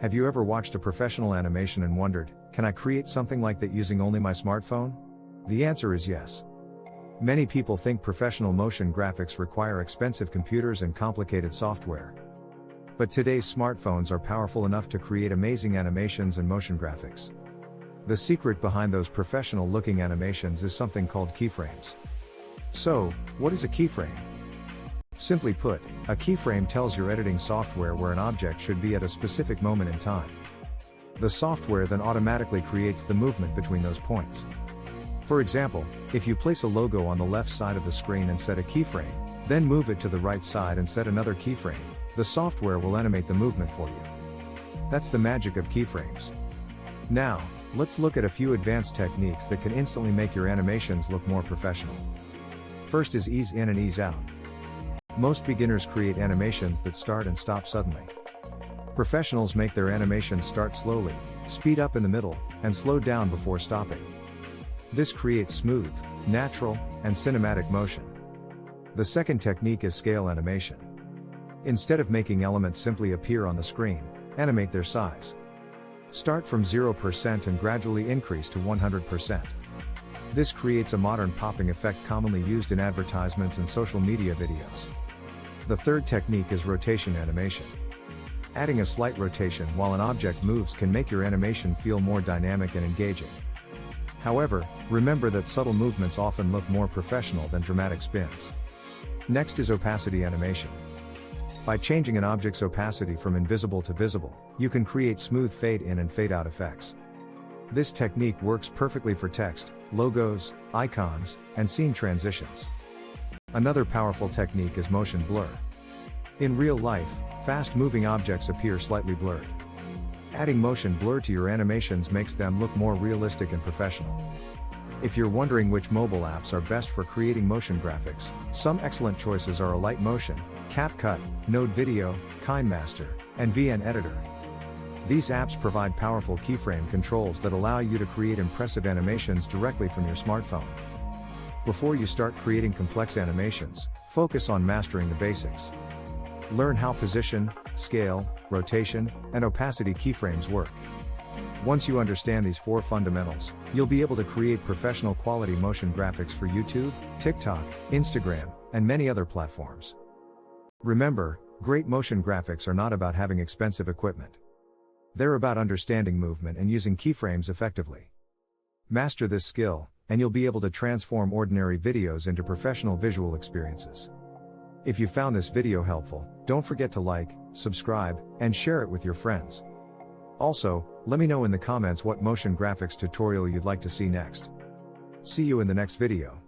Have you ever watched a professional animation and wondered, can I create something like that using only my smartphone? The answer is yes. Many people think professional motion graphics require expensive computers and complicated software. But today's smartphones are powerful enough to create amazing animations and motion graphics. The secret behind those professional-looking animations is something called keyframes. So, what is a keyframe? Simply put, a keyframe tells your editing software where an object should be at a specific moment in time. The software then automatically creates the movement between those points. For example, if you place a logo on the left side of the screen and set a keyframe, then move it to the right side and set another keyframe, the software will animate the movement for you. That's the magic of keyframes. Now, let's look at a few advanced techniques that can instantly make your animations look more professional. First is ease in and ease out. Most beginners create animations that start and stop suddenly. Professionals make their animations start slowly, speed up in the middle, and slow down before stopping. This creates smooth, natural, and cinematic motion. The second technique is scale animation. Instead of making elements simply appear on the screen, animate their size. Start from 0% and gradually increase to 100%. This creates a modern popping effect commonly used in advertisements and social media videos. The third technique is rotation animation. Adding a slight rotation while an object moves can make your animation feel more dynamic and engaging. However, remember that subtle movements often look more professional than dramatic spins. Next is opacity animation. By changing an object's opacity from invisible to visible, you can create smooth fade in and fade out effects. This technique works perfectly for text, logos, icons, and scene transitions. Another powerful technique is motion blur. In real life, fast-moving objects appear slightly blurred. Adding motion blur to your animations makes them look more realistic and professional. If you're wondering which mobile apps are best for creating motion graphics, some excellent choices are Alight Motion, CapCut, Node Video, KineMaster, and VN Editor. These apps provide powerful keyframe controls that allow you to create impressive animations directly from your smartphone. Before you start creating complex animations, focus on mastering the basics. Learn how position, scale, rotation, and opacity keyframes work. Once you understand these four fundamentals, you'll be able to create professional quality motion graphics for YouTube, TikTok, Instagram, and many other platforms. Remember, great motion graphics are not about having expensive equipment. They're about understanding movement and using keyframes effectively. Master this skill, and you'll be able to transform ordinary videos into professional visual experiences. If you found this video helpful, don't forget to like, subscribe, and share it with your friends. Also, let me know in the comments what motion graphics tutorial you'd like to see next. See you in the next video.